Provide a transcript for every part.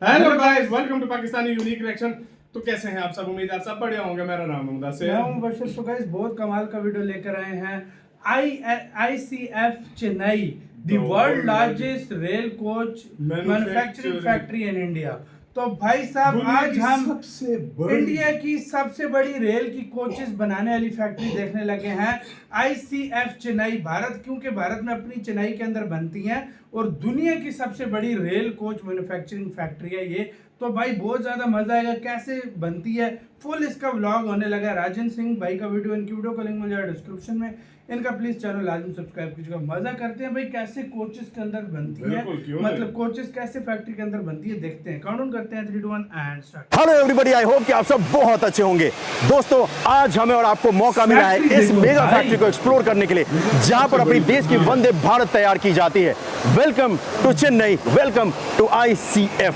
Hello guys, welcome to Pakistani unique reaction. तो कैसे हैं आप सब? उम्मीद है आप सब बढ़िया होंगे। मेरा नाम है मुदासिर, मैं हूं बशर। सो गाइस, बहुत कमाल का वीडियो लेकर आए हैं। ICF Chennai, the world largest rail coach manufacturing factory in India. तो भाई साहब, आज हम इंडिया की सबसे बड़ी रेल की कोचेस बनाने वाली फैक्ट्री देखने लगे हैं। ICF चेन्नई, भारत, क्योंकि भारत में अपनी चेन्नई के अंदर बनती हैं और दुनिया की सबसे बड़ी रेल कोच मैन्युफैक्चरिंग फैक्ट्री है ये। तो भाई बहुत ज़्यादा मज़ा आएगा, कैसे बनती है फुल इसका व्लॉग होने लगा है। राजन सिंह भाई का वीडियो, इनकी वीडियो का लिंक मिल जाएगा डिस्क्रिप्शन में। इनका प्लीज चैनल लाजमी सब्सक्राइब कीजिएगा। मजा करते हैं भाई कैसे कोचेस के अंदर बनती है, मतलब कोचेस कैसे फैक्ट्री के अंदर बनती है, देखते हैं। काउंट डाउन करते हैं 3 2 1 and start. Hello everybody, I hope कि आप सब बहुत अच्छे होंगे। दोस्तों, आज हमें और आपको मौका मिला है इस मेगा फैक्ट्री को एक्सप्लोर करने के लिए, जहां पर अपनी देश की वंदे भारत तैयार की जाती है। Welcome to Chennai, welcome to ICF।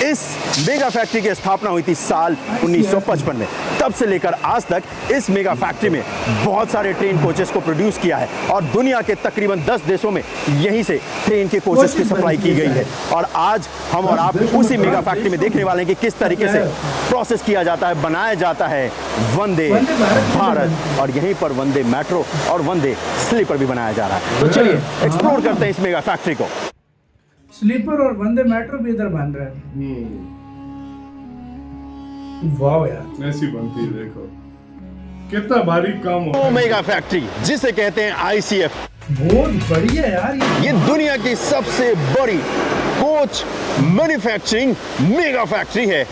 इस मेगा फैक्ट्री की स्थापना हुई थी साल 1955 में। तब से लेकर आज तक इस मेगा फैक्ट्री में बहुत सारे ट्रेन कोचेस को प्रोड्यूस किया है और दुनिया के तकरीबन 10 देशों में यहीं से ट्रेन के कोचेस की सप्लाई की गई है। और आज हम और आप उसी मेगा फैक्ट्री में देखने वाले हैं कि किस तरीके से प्रोसेस किया जाता है, बनाया जाता है वंदे भारत, और यहीं पर वंदे मेट्रो और वंदे स्लीपर भी बनाया जा रहा है। तो चलिए एक्सप्लोर करते हैं इस मेगा फैक्ट्री को। स्लीपर और वंदे मेट्रो भी इधर बन रहा है। वाह यार, ऐसी बनती है, देखो कितना भारी काम हो। तो मेगा फैक्ट्री जिसे कहते हैं ICF, बहुत बढ़िया यार। ये दुनिया की सबसे बड़ी कोच मैन्युफैक्चरिंग मेगा फैक्ट्री है।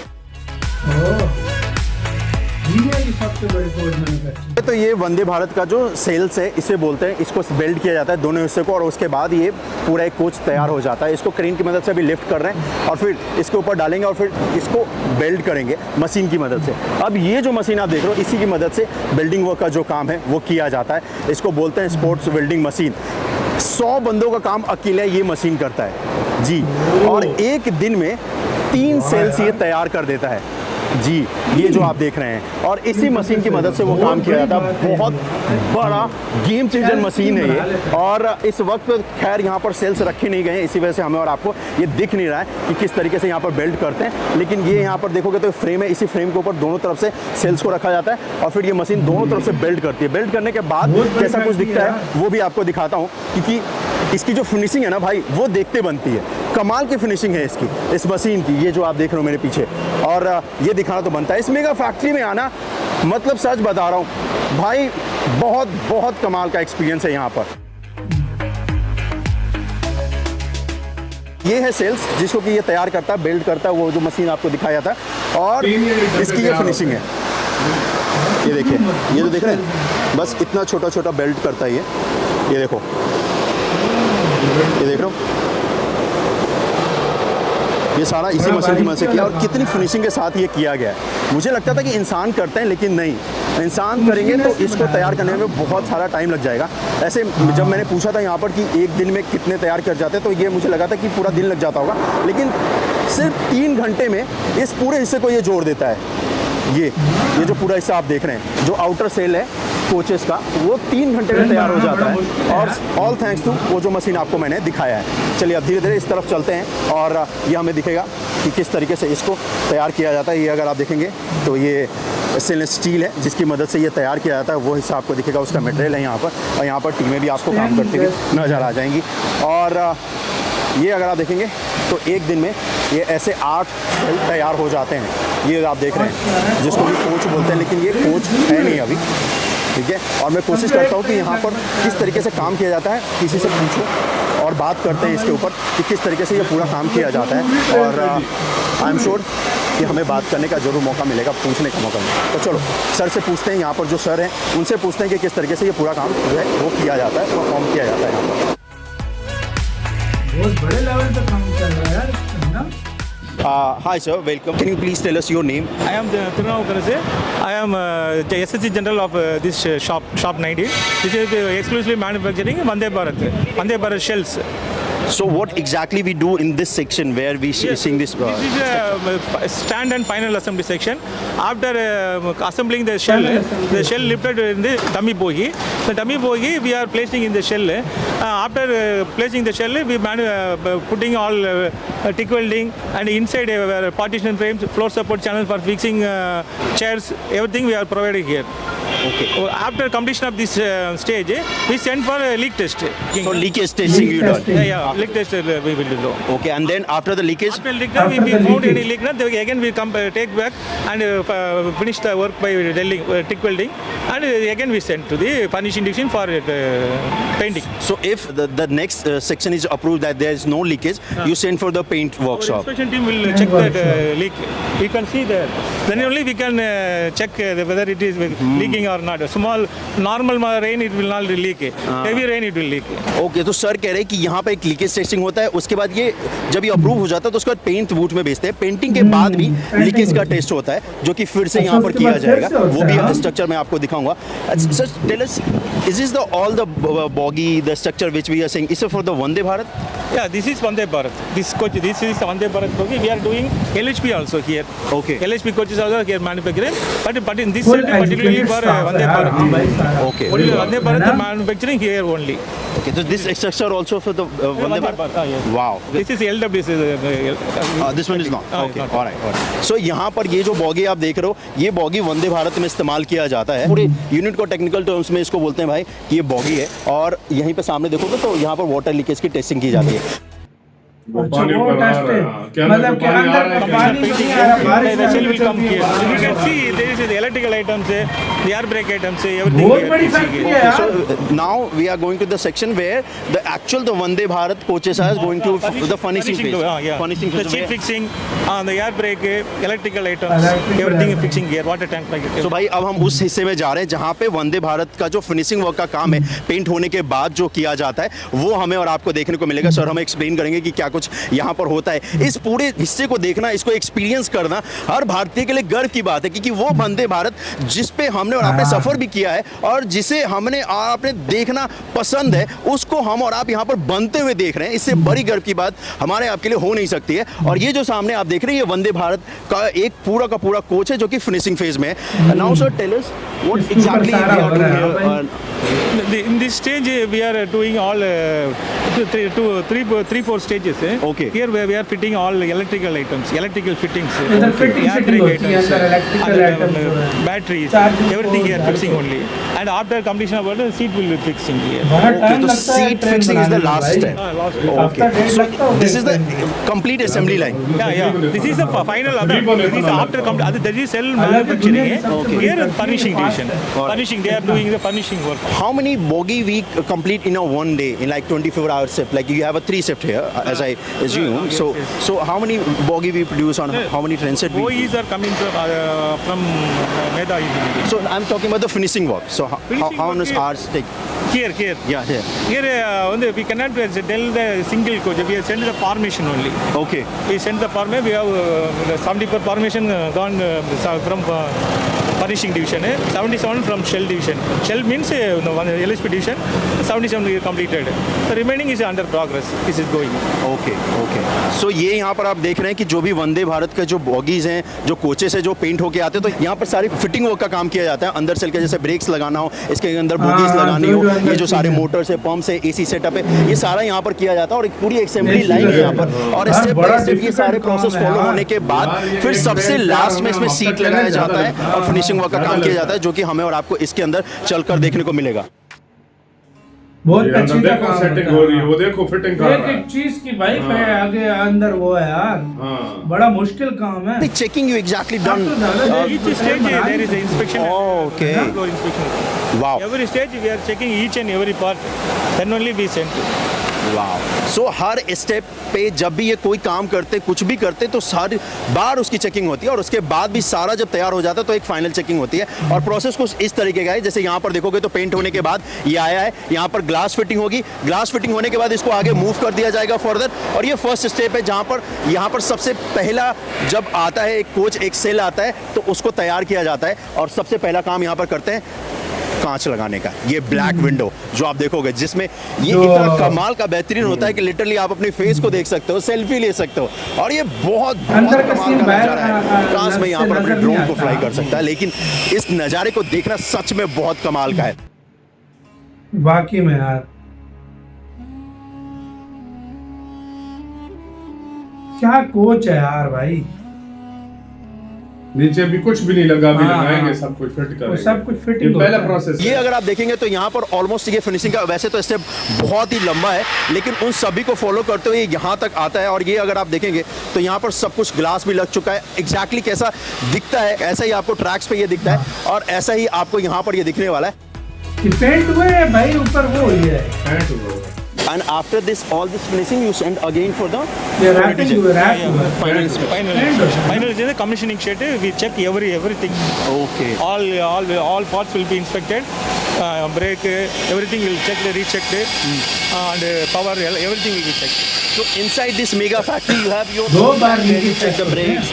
दुनिया की सबसे बड़ी कोच मैन्युफैक्चरिंग। तो ये वंदे भारत का जो सेल्स है इसे बोलते हैं। इसको बेल्ट किया जाता है दोनों हिस्से को, और उसके बाद ये पूरा एक कोच तैयार हो जाता है। इसको क्रेन की मदद से अभी लिफ्ट कर रहे हैं और फिर इसके ऊपर डालेंगे और फिर इसको बेल्ट करेंगे मशीन की मदद से। अब ये जो मशीन आप देख रहे हो, इसी की मदद से बिल्डिंग वर्क का जो काम है वो किया जाता है। इसको बोलते हैं स्पोर्ट्स वेल्डिंग मशीन। 100 बंदों का काम अकेले ये मशीन करता है जी, और एक दिन में 3 सेल्स ये तैयार कर देता है जी। ये जो आप देख रहे हैं, और इसी मशीन की मदद से वो काम किया जाता है। बहुत बड़ा गेम चेंजर मशीन है ये। और इस वक्त खैर यहाँ पर सेल्स रखे नहीं गए हैं, इसी वजह से हमें और आपको ये दिख नहीं रहा है कि किस तरीके से यहाँ पर बेल्ट करते हैं। लेकिन ये यहाँ पर देखोगे तो फ्रेम है, इसी फ्रेम के ऊपर दोनों तरफ से सेल्स को रखा जाता है और फिर ये मशीन दोनों तरफ से बेल्ट करती है। बेल्ट करने के बाद कैसा कुछ दिखता है वो भी आपको दिखाता हूँ, क्योंकि इसकी जो फिनिशिंग है ना भाई, वो देखते बनती है। कमाल की फिनिशिंग है इसकी, इस मशीन की। ये जो आप देख रहे हो मेरे पीछे, और ये दिखाना तो बनता है। इस मेगा फैक्ट्री में आना, मतलब सच बता रहा हूँ भाई, बहुत बहुत कमाल का एक्सपीरियंस है यहाँ पर। ये है सेल्स जिसको कि ये तैयार करता है, बिल्ड करता है, वो जो मशीन आपको दिखाया था। और इसकी ये फिनिशिंग है, ये देखिए, ये जो देख रहे हैं, बस इतना छोटा छोटा बेल्ट करता है ये देखो, ये देख रहे हो, ये सारा इसी मशीन की मदद से किया। और कितनी फिनिशिंग के साथ ये किया गया है। मुझे लगता था कि इंसान करते हैं, लेकिन नहीं, इंसान करेंगे तो इसको तैयार करने में बहुत सारा टाइम लग जाएगा। ऐसे जब मैंने पूछा था यहाँ पर कि एक दिन में कितने तैयार कर जाते हैं, तो ये मुझे लगा था कि पूरा दिन लग जाता होगा, लेकिन सिर्फ 3 घंटे में इस पूरे हिस्से को ये जोड़ देता है। ये जो पूरा हिस्सा आप देख रहे हैं, जो आउटर सेल है कोचेस का, वो 3 घंटे में तैयार हो जाता है। और ऑल थैंक्स टू वो जो मशीन आपको मैंने दिखाया है। चलिए अब धीरे धीरे इस तरफ चलते हैं और ये हमें दिखेगा कि किस तरीके से इसको तैयार किया जाता है। ये अगर आप देखेंगे तो ये स्टेनलेस स्टील है जिसकी मदद से ये तैयार किया जाता है। वो हिस्सा आपको दिखेगा, उसका मटेरियल है यहाँ पर, और यहाँ पर टीमें भी आपको काम करती हुई नजर आ जाएंगी। और ये अगर आप देखेंगे तो एक दिन में ये ऐसे 8 सेल तैयार हो जाते हैं। ये आप देख रहे हैं, जिसको भी कोच बोलते हैं, लेकिन ये कोच है नहीं अभी, ठीक है। और मैं कोशिश करता हूँ कि यहाँ पर किस तरीके से काम किया जाता है, किसी से पूछूं और बात करते हैं इसके ऊपर कि किस तरीके से ये पूरा काम किया जाता है। और आई एम श्योर कि हमें बात करने का जरूर मौका मिलेगा, पूछने का मौका मिलेगा। तो चलो सर से पूछते हैं, यहाँ पर जो सर हैं उनसे पूछते हैं कि किस तरीके से ये पूरा काम जो है वो किया जाता है, परफॉर्म किया जाता है यहाँ पर। बहुत बड़े लेवल पे काम चल रहा है यार, है ना? Hi sir, welcome. Can you please tell us your name? I am Tirunavakarase. I am the SSC General of this shop 90. This is exclusively manufacturing Vande Bharat shells. So what exactly we do in this section where we seeing this? This is a stand and final assembly section. After assembling the shell lifted in the dummy bogie. The dummy bogie we are placing in the shell. After placing the shell, we putting all TIG welding and inside partition frames, floor support channels for fixing chairs. Everything we are providing here. Okay. After completion of this stage, we send for a leak test. So leakage testing you done. Yeah, leak test we will do. Okay, and then after the leakage. After leak, if we found any leak, then again we come take back and finish the work by TIG welding, and again we send to the finishing division for painting. So if the next section is approved that there is no leakage, you send for the paint Our workshop. inspection team will check that leak. We can see there. Then only we can check whether it is leaking or not. Small normal rain it will not leak. Heavy rain it will leak. Okay तो sir कह रहे हैं कि यहाँ पे एक leakage testing होता है, उसके बाद ये जब ये अप्रूव हो जाता है तो उसके बाद पेंट बूथ में भेजते हैं। पेंटिंग के बाद भी लीकेज का टेस्ट होता है जो कि फिर से यहाँ पर किया जाएगा, वो भी स्ट्रक्चर मैं आपको दिखाऊंगा। Sir tell us, is this the all the bogie the structure which we are seeing is for the Vande Bharat? Yeah, this is Vande Bharat. This is Vande Bharat bogie. We are doing LHP also here. Okay. LHP coaches also here manufacturing, but in this set particularly for Vande Bharat. Okay. Only Vande Bharat manufacturing here only. Okay, so this structure also for the Vande Bharat? Yes. Wow. This is LWC. This one is not. Okay. not. All right. So यहाँ पर ये जो boggy आप देख रहे हो, ये boggy Vande Bharat में इस्तेमाल किया जाता है। पूरे यूनिट को टेक्निकल टर्म्स में इसको बोलते हैं भाई कि ये बॉगी है, और यहीं पे सामने देखोगे तो यहाँ पर वाटर लीकेज की टेस्टिंग की जाती है। वो पानी वो ऊपर आ टेस्ट रहा है। है। क्या मतलब अंदर कि पानी आ अंदर रहा है? पानी नहीं आ रहा, बारिश The shell will come नहीं here. आ रहा। You can see there is the electrical items, the air brake items, everything. बहुत here. बड़ी You see फैक्ट्री here. है यार। So now we are going to the section where the Vande Bharat coaches are going to the finishing phase. Yeah. Finishing The phase. seat where- fixing, the air brake, electrical items, Electrical everything items. fixing here. Water tank like it. तो भाई अब हम उस हिस्से में जा रहे हैं जहाँ पे वंदे भारत का जो फिनिशिंग वर्क का काम है, पेंट होने के बाद जो किया जाता है, वो हमें और आपको देखने को मिलेगा। सर हमें एक्सप्लेन करेंगे कि क्या कुछ यहाँ पर होता है। इस पूरे हिस्से को देखना, इसको एक्सपीरियंस करना हर भारतीय के लिए गर्व की बात है, क्योंकि वो वंदे भारत जिस पे हमने और आपने सफर भी किया है और जिसे हमने और आपने देखना पसंद है, उसको हम और आप यहाँ पर बनते हुए देख रहे हैं। इससे बड़ी गर्व की बात हमारे आपके लिए हो नहीं सकती है। और ये जो सामने आप देख रहे हैं, ये वंदे भारत का एक पूरा का पूरा कोच है जो कि फिनिशिंग फेज में है। Now sir tell us what exactly we are doing here. In this stage, we are doing all 3-4 stages. Okay. Here we are fitting all electrical items, electrical fittings. इधर fitting air fitting brake होती है, अंदर electrical items जो है। batteries, Charging everything we are board, fixing only. And after completion of order, seat will be fixing here. बहुत Okay, time तो लगता है seat train fixing is the बनाने में last भाई। step. Last हफ्ता डेढ़ So लगता होगा this is the एक ट्रेन में। complete assembly line. Yeah. This is the final. This is after there is cell अलग manufacturing. दुनिया की सबसे Here बड़ी furnishing factory division. है। Furnishing, they are doing the furnishing work. How many bogie we complete in a one day in like 24-hour shift? Like you have a 3 shift here, as I assume. Yes, So yes. so how many bogie we produce on how many train set we? OEs are coming from Meda easily. So I'm talking about the finishing work. So Finishing how work many is- hours take? Here. Yeah, here. Here, we cannot tell the single coach. We have sent the formation only. Okay. We sent the formation. We have 70 per formation gone from furnishing division. 77 from shell division. Shell means one LHP division. 77 we completed. The remaining is under progress. This is going. Okay so ये यहाँ पर आप देख रहे हैं कि जो भी वंदे भारत के जो बॉगीज हैं, जो कोचेस हैं, जो पेंट होके आते हैं, तो यहाँ पर सारी फिटिंग वर्क का काम किया जाता है। अंदर सेल के जैसे ब्रेक्स लगाना हो, इसके अंदर बोगीज हाँ, लगानी जो हो, अंदर ये जो सारे चीज़ें। मोटर्स है, पंप्स है, एसी सेटअप है, ये सारा यहाँ पर किया जाता है और एक पूरी असेंबली लाइन है यहाँ पर। और यार, स्टेप बड़ा बाय स्टेप ये difficult सारे काम प्रोसेस है फॉलो यार। होने के बाद यार, फिर ये सबसे ब्रेक लास्ट में यार, इसमें हफ्ता सीट चले लगाया ज़्यादा जाता है लगता है। और फिनिशिंग वर्क का ज़्यादा काम किया लगता जाता है, जो कि हमें और आपको इसके अंदर चलकर देखने को मिलेगा। बहुत ये अंदर पेचीदा देखो काम सेटिंग होता हो रही है, है। वो देखो फिटिंग कर एक रहा है। एक चीज की भाई हाँ। आगे अंदर वो है यार। हाँ। बड़ा मुश्किल काम है। The checking you exactly अब done. तो ज़्यादा Each stage there is an inspection. Okay. Floor inspection. Wow. Every stage we are checking each and every part. Then only we send. वाह सो हर स्टेप पे जब भी ये कोई काम करते, कुछ भी करते, तो सारी बार उसकी चेकिंग होती है और उसके बाद भी सारा जब तैयार हो जाता है तो एक फाइनल चेकिंग होती है। और प्रोसेस कुछ इस तरीके का है, जैसे यहाँ पर देखोगे तो पेंट होने के बाद ये आया है, यहाँ पर ग्लास फिटिंग होगी, ग्लास फिटिंग होने के बाद इसको आगे मूव कर दिया जाएगा फर्दर। और ये फर्स्ट स्टेप है जहाँ पर यहाँ पर सबसे पहला जब आता है एक कोच, एक सेल आता है, तो उसको तैयार किया जाता है और सबसे पहला काम यहाँ पर करते हैं कांच लगाने का, ये ब्लैक विंडो जो आप देखोगे, जिसमें ये इतना कमाल का बेहतरीन होता है कि लिटरली आप अपने फेस को देख सकते हो, सेल्फी ले सकते हो, और ये बहुत अंदर का कमाल सीन का बाहर नजारा है। फ्रांस में यहाँ पर अपने नजर ड्रोन नहीं को फ्लाई आता। कर सकता है, लेकिन इस नज़ारे को देखना सच में बहुत कमाल का है। वाकई में यार, क्या कोच है यार भाई। नीचे भी कुछ भी नहीं लगा, अभी हाँ, लगाएंगे, हाँ। सब कुछ फिट वो करेंगे। सब कुछ ये फिटिंग पहला प्रोसेस ये है। अगर आप देखेंगे तो यहाँ पर ऑलमोस्ट ये फिनिशिंग का वैसे तो स्टेप बहुत ही लंबा है, लेकिन उन सभी को फॉलो करते हुए यहाँ तक आता है। और ये अगर आप देखेंगे तो यहाँ पर सब कुछ ग्लास भी लग चुका है। एग्जैक्टली कैसा दिखता है ऐसा ही आपको ट्रैक्स पे ये दिखता है, और ऐसा ही आपको यहाँ पर ये दिखने वाला है। पेंट हुए है भाई, ऊपर वो हुई है। Hand to go. And after this, all this finishing, you send again for the ये रैपिंग हुआ, रैप हुआ। final step. Final is the commissioning shed. We check everything. Okay. All parts will be inspected. Brake, everything will check, rechecked, and power, everything will be checked. So inside this mega factory, you have your दो बार where you नीचे check the check brakes,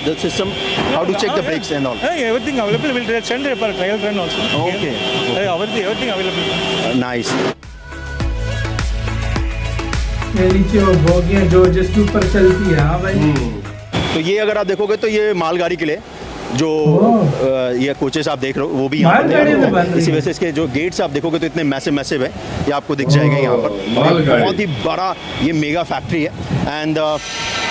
the system, how to check the brakes and all. Everything available. We'll send for trial run also. Okay. Everything available. Nice. ये नीचे वो बोगियां जो जिसके ऊपर चलती है। हाँ भाई, तो ये अगर आप देखोगे तो ये मालगाड़ी के लिए जो ये कोचेस आप देख रहे हो वो भी यहाँ पर मालगाड़ी तैयार में होता है। बन रही इसी है। वजह से इसके जो गेट्स आप देखोगे तो इतने मैसिव मैसिव है, ये आपको दिख जाएगा यहाँ पर। मालगाड़ी। बहुत ही बड़ा ये मेगा फैक्ट्री है। And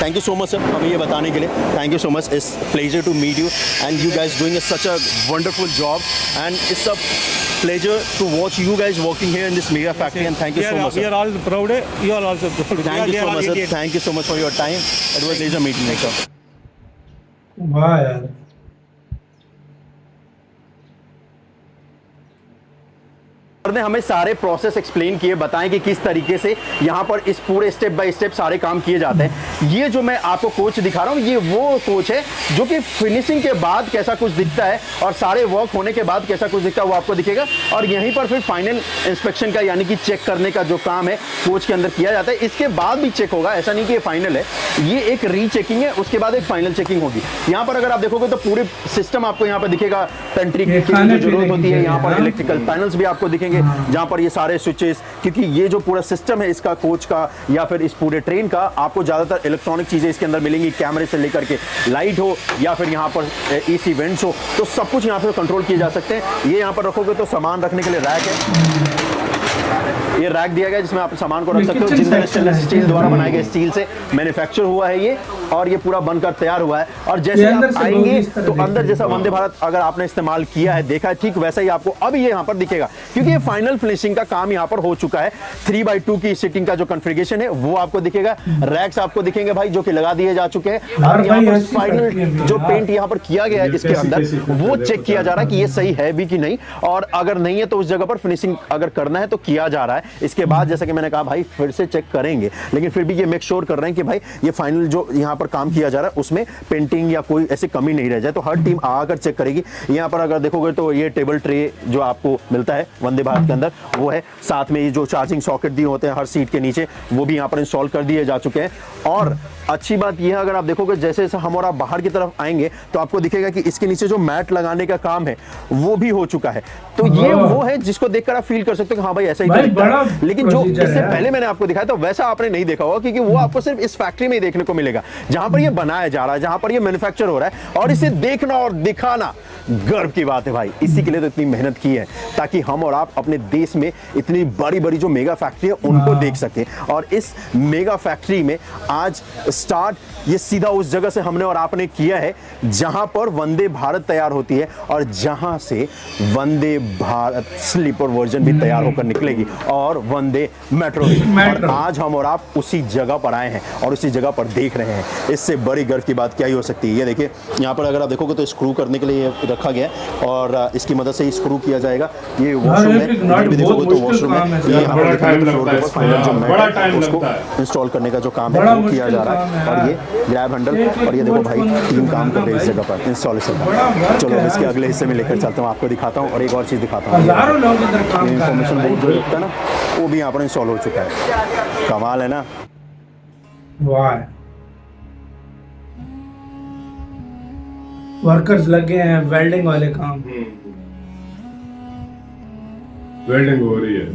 thank you so much sir हमें ये बताने के लिए। Thank you so much, it's pleasure to meet you and you guys doing such a wonderful job and it's a pleasure to watch you guys working here in this mega factory, and thank you so much We sir. are all proud. You are also proud. Thank you so much sir. Indian. Thank you so much for your time. It was a pleasure meeting you sir. वाह यार। Sir ने हमें सारे process explain किए, बताएं कि किस तरीके से यहाँ पर इस पूरे स्टेप बाय स्टेप सारे काम किए जाते हैं। ये जो मैं आपको कोच दिखा रहा हूँ ये वो कोच है जो कि फिनिशिंग के बाद कैसा कुछ दिखता है और सारे वर्क होने के बाद कैसा कुछ दिखता है वो आपको दिखेगा। और यहीं पर फिर फाइनल इंस्पेक्शन का यानी कि चेक करने का जो काम है कोच के अंदर किया जाता है। इसके बाद भी चेक होगा, ऐसा नहीं कि ये फाइनल है, ये एक रीचेकिंग है, उसके बाद एक फाइनल चेकिंग होगी। यहाँ पर अगर आप देखोगे तो पूरे सिस्टम आपको यहाँ पर दिखेगा, पेंट्री की जो जरूरत होती है, यहाँ पर इलेक्ट्रिकल पैनल्स भी आपको दिखेंगे जहां पर ये सारे स्विचेस, क्योंकि ये जो पूरा सिस्टम है इसका कोच का या फिर इस पूरे ट्रेन का, आपको ज्यादातर इलेक्ट्रॉनिक चीजें इसके अंदर मिलेंगी, कैमरे से लेकर के लाइट हो या फिर यहाँ पर एसी वेंट्स हो, तो सब कुछ यहाँ पे कंट्रोल किए जा सकते हैं। ये यहाँ पर रखोगे तो सामान रखने के लिए रैक है, ये रैक दिया गया जिसमें आप सामान को रख सकते हो। जिंदल स्टेनलेस स्टील द्वारा बनाए गए स्टील से मैन्युफैक्चर हुआ है ये, और ये पूरा बनकर तैयार हुआ है। और जैसे आप आएंगे तो अंदर जैसा वंदे भारत अगर आपने इस्तेमाल किया है, देखा है, ठीक वैसा ही आपको अब ये यहाँ पर दिखेगा, क्योंकि ये फाइनल फिनिशिंग का काम यहाँ पर हो चुका है। 3x2 की सीटिंग का जो कॉन्फ़िगरेशन है वो आपको दिखेगा, रैक्स आपको दिखेंगे भाई जो कि लगा दिए जा चुके हैं। और यहाँ पर फाइनल जो पेंट यहाँ पर किया गया है इसके अंदर वो चेक किया जा रहा है कि ये सही है भी कि नहीं, और अगर नहीं है तो उस जगह पर फिनिशिंग अगर करना है तो किया जा रहा है। इसके बाद जैसा कि मैंने कहा भाई फिर से चेक करेंगे, लेकिन फिर भी ये मेक श्योर कर रहे हैं कि भाई ये फाइनल जो यहाँ पर काम किया जा रहा है उसमें पेंटिंग या कोई ऐसी कमी नहीं रह जाए। तो हर टीम आकर चेक करेगी। यहाँ पर अगर देखोगे तो ये टेबल ट्रे जो आपको मिलता है वंदे भारत के अंदर वो है, साथ में ये जो चार्जिंग सॉकेट दिए होते हैं हर सीट के नीचे वो भी यहाँ पर इंस्टॉल कर दिए जा चुके हैं। और अच्छी बात यह है अगर आप देखोगे जैसे जैसे हम और आप बाहर की तरफ आएंगे तो आपको दिखेगा कि इसके नीचे जो मैट लगाने का काम है वो भी हो चुका है। तो ये वो है जिसको देखकर आप फील कर सकते हो कि हाँ भाई ऐसा ही तो दिखता है। लेकिन जो इससे पहले मैंने आपको दिखाया था वैसा आपने नहीं देखा होगा, क्योंकि वो आपको सिर्फ इस फैक्ट्री में ही देखने को मिलेगा जहां पर ये बनाया जा रहा है, जहां पर ये मैन्युफैक्चर हो रहा है। और इसे देखना और दिखाना गर्व की बात है भाई। इसी के लिए तो इतनी मेहनत की है ताकि हम और आप अपने देश में इतनी बड़ी बड़ी जो मेगा फैक्ट्री है उनको देख सकें। और इस मेगा फैक्ट्री में आज स्टार्ट ये सीधा उस जगह से हमने और आपने किया है जहां पर वंदे भारत तैयार होती है और जहां से वंदे भारत स्लीपर वर्जन भी तैयार होकर निकलेगी और वंदे मेट्रो भी। और आज हम और आप उसी जगह पर आए हैं और उसी जगह पर देख रहे हैं। इससे बड़ी गर्व की बात क्या ही हो सकती है। ये देखिए यहाँ पर अगर आप देखोगे तो स्क्रू करने के लिए रखा गया है और इसकी मदद से ही स्क्रू किया जाएगा। ये वॉशरूम है, इधर भी देखोगे तो वॉशरूम है। ये यहाँ पर बड़ा टाइम लगता है इंस्टॉल करने का जो काम है वो किया जा रहा है। और ये ग्रैब हैंडल और ये देखो भाई टीम काम कर रही है इस जगह पर इंस्टॉलेशन का। चलो इसके अगले हिस्से में लेकर चलता हूँ, आपको दिखाता हूँ और एक और चीज़ दिखाता हूँ। इंफॉर्मेशन बोर्ड जो दिखता है ना वो भी यहाँ पर इंस्टॉल हो चुका है। कमाल है ना। वाह, वर्कर्स लगे हैं वेल्डिंग वाले काम। वेल्डिंग हो रही है,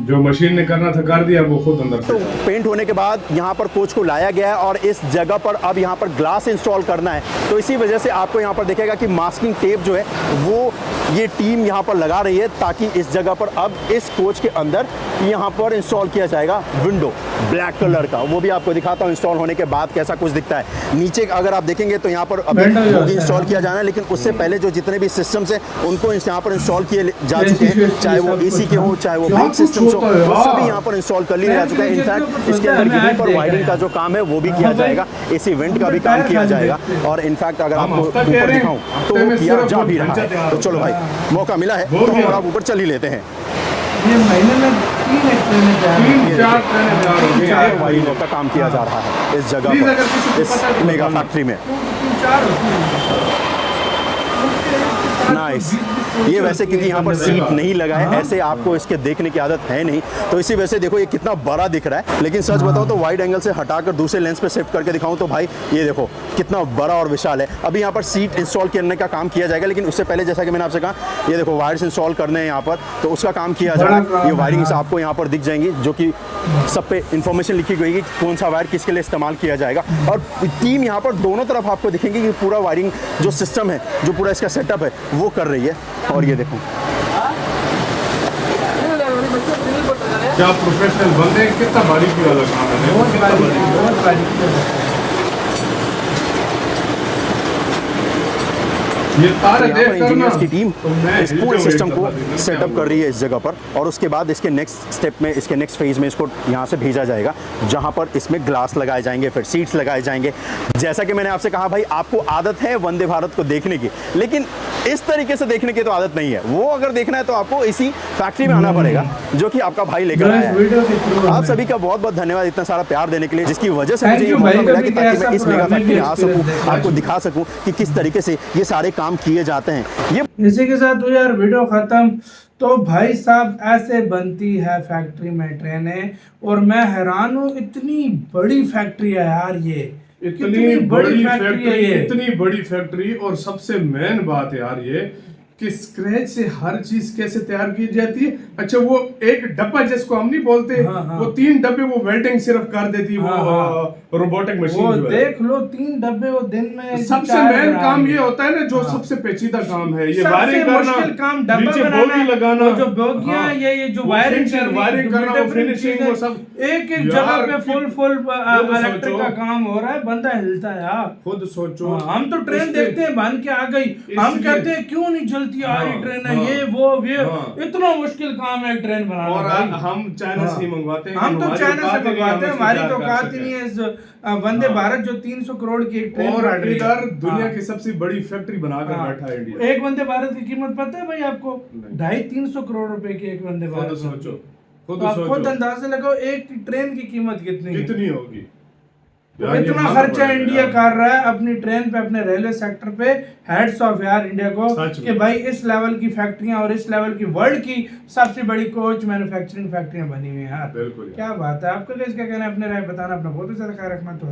जो मशीन ने करना था कर दिया, वो खुद अंदर तो से। पेंट होने के बाद यहाँ पर कोच को लाया गया है और इस जगह पर अब यहाँ पर ग्लास इंस्टॉल करना है। तो इसी वजह से आपको यहाँ पर देखेगा कि मास्किंग टेप जो है वो ये टीम यहाँ पर लगा रही है, ताकि इस जगह पर अब इस कोच के अंदर यहाँ पर इंस्टॉल किया जाएगा विंडो ब्लैक कलर का। वो भी आपको दिखाता हूँ इंस्टॉल होने के बाद कैसा कुछ दिखता है। नीचे अगर आप देखेंगे तो यहाँ पर अभी वो भी इंस्टॉल किया जाना है, लेकिन उससे पहले जो जितने भी सिस्टम्स हैं उनको यहाँ पर इंस्टॉल किए जा चुके हैं, चाहे वो AC के हों, चाहे वो ब्रेक सिस्टम्स हो, वो सभी यहाँ पर इंस्टॉल कर लिया जा चुका है। इनफैक्ट इसके अंदर यहीं पर वायरिंग का जो काम है वो भी किया जाएगा, AC वेंट का भी काम किया जाएगा। और इनफैक्ट अगर आपको ऊपर दिखाऊं तो किया जा भी रहा है। तो चलो भाई, मौका मिला है तो हम आप ऊपर चल ही लेते हैं। ये महीने में 3 ट्रेनें जा रही हैं। 3-4 ट्रेनें जा रही हैं। वायरिंग का काम किया जा रहा है इस जगह प्लीज, पर, अगर किसी को इस पता है तो मेगा बताना। फैक्ट्री में। 3-4 होती हैं। नाइस। ये वैसे क्योंकि यहाँ पर सीट नहीं लगा है, ऐसे आपको इसके देखने की आदत है नहीं, तो इसी वजह से देखो ये कितना बड़ा दिख रहा है। लेकिन सच बताओ तो वाइड एंगल से हटाकर दूसरे लेंस पे शिफ्ट करके दिखाऊं तो भाई ये देखो कितना बड़ा और विशाल है। अभी यहाँ पर सीट इंस्टॉल करने का काम किया जाएगा, लेकिन उससे पहले जैसा कि मैंने आपसे कहा, ये देखो वायर्स इंस्टॉल करने हैं यहाँ पर, तो उसका काम किया जा रहा है। ये वायरिंग्स आपको यहाँ पर दिख जाएंगी, जो कि सब पे इंफॉर्मेशन लिखी गई है कि कौन सा वायर किसके लिए इस्तेमाल किया जाएगा। और टीम यहाँ पर दोनों तरफ आपको दिखेंगे कि पूरा वायरिंग जो सिस्टम है, जो पूरा इसका सेटअप है वो कर रही है। और ये देखो क्या प्रोफेशनल बंदे, कितना बारीकी वाला काम है। बहुत बारीकी। ये तार यहाँ पर इंजीनियर्स की टीम तो मैं इस पूरे हिल सिस्टम जाऊँ को एकदम। सेटअप कर रही है इस जगह पर, और उसके बाद इसके नेक्स्ट स्टेप में, इसके नेक्स्ट फेज में इसको यहाँ से भेजा जाएगा, जहाँ पर इसमें ग्लास लगाए जाएंगे, फिर सीट्स लगाए जाएंगे। जैसा कि मैंने आपसे कहा भाई, आपको आदत है वंदे भारत को देखने की, लेकिन इस तरीके से देखने की तो आदत नहीं है। वो अगर देखना है तो आपको इसी फैक्ट्री में आना पड़ेगा, जो कि आपका भाई लेकर आया है। आप सभी का बहुत बहुत धन्यवाद इतना सारा प्यार देने के लिए, जिसकी वजह से मुझे ये मौका मिला कि ताकि मैं इस मेगा फैक्ट्री में आ सकूँ, आपको दिखा सकूँ कि किस तरीके से ये सारे काम किए जाते हैं। ये इसी के साथ हुई यार वीडियो खत्म। तो भाई साहब ऐसे बनती है फैक्ट्री में ट्रेनें, और मैं हैरान हूँ, इतनी बड़ी फैक्ट्री है यार ये, इतनी बड़ी फैक्ट्री है ये। इतनी बड़ी फैक्ट्री। और सबसे मेन बात यार ये कि स्क्रैच से हर चीज कैसे तैयार की जाती है। अच्छा, वो एक डब्बा जिसको हम नहीं बोलते, हाँ, हाँ। वो 3 डब्बे वो वेल्डिंग सिर्फ कर देती है, हाँ, वो रोबोटिक मशीन वो जो है। देख लो 3 डब्बे वो दिन में। सबसे 4 मेन बना काम रही ये है। होता है ना, जो हाँ। सबसे पेचीदा काम है, ये सबसे वायरिंग करना, मुश्किल काम डब्बा नीचे बनाना, बोगी लगाना, वो जो बोगियां, हाँ। ये जो वो वायरिंग finishing, करनी, वायरिंग करना, वो different फिनिशिंग, चीजें, वो सब एक यार, जगह पे फुल खुद इलेक्ट्रिक सोचो। का काम हो रहा है, बंदा हिलता है यार। खुद सोचो। हाँ, हम तो ट्रेन इसके- देखते हैं बन के आ गई, हम इसलिए- कहते हैं क्यों नहीं चलती यार ये हाँ, ट्रेन है, हाँ, ये वो ये, हाँ। इतना मुश्किल काम है एक ट्रेन बनाना। और भाई। हम चाइना से ही मंगवाते हैं। हम तो हमारी चाइना औकात से ही नहीं, मंगवाते हैं, हम हमारी इसको तो तैयार कर औकात ही सकें। नहीं है इस वंदे हाँ। भारत जो 300 करोड़ की एक ट्रेन और बढ़ रही है। इधर दुनिया हाँ। की सबसे बड़ी फैक्ट्री बनाकर हाँ। बैठा है इंडिया। एक वंदे भारत की कीमत पता है भाई आपको? नहीं। 250-300 करोड़ रुपए की एक वंदे भारत। खुद सोचो, खुद तो आप खुद सोचो अंदाजा लगाओ एक ट्रेन की कीमत कितनी है। कितनी होगी। तो यार, ये इतना मानना खर्चा पड़ेगा इंडिया यार। कर रहा है अपनी ट्रेन पे, अपने रेलवे सेक्टर पे। हेड्स ऑफ यार इंडिया को सच में। कि भाई इस लेवल की फैक्ट्रियां और इस लेवल की वर्ल्ड की सबसे बड़ी कोच मैन्युफैक्चरिंग फैक्ट्रियां बनी हुई हैं यार। बिल्कुल यार। क्या बात है। आपका क्या कहना है? अपने राय बताना, अपना बहुत ही ज्यादा ख्याल रखना। तो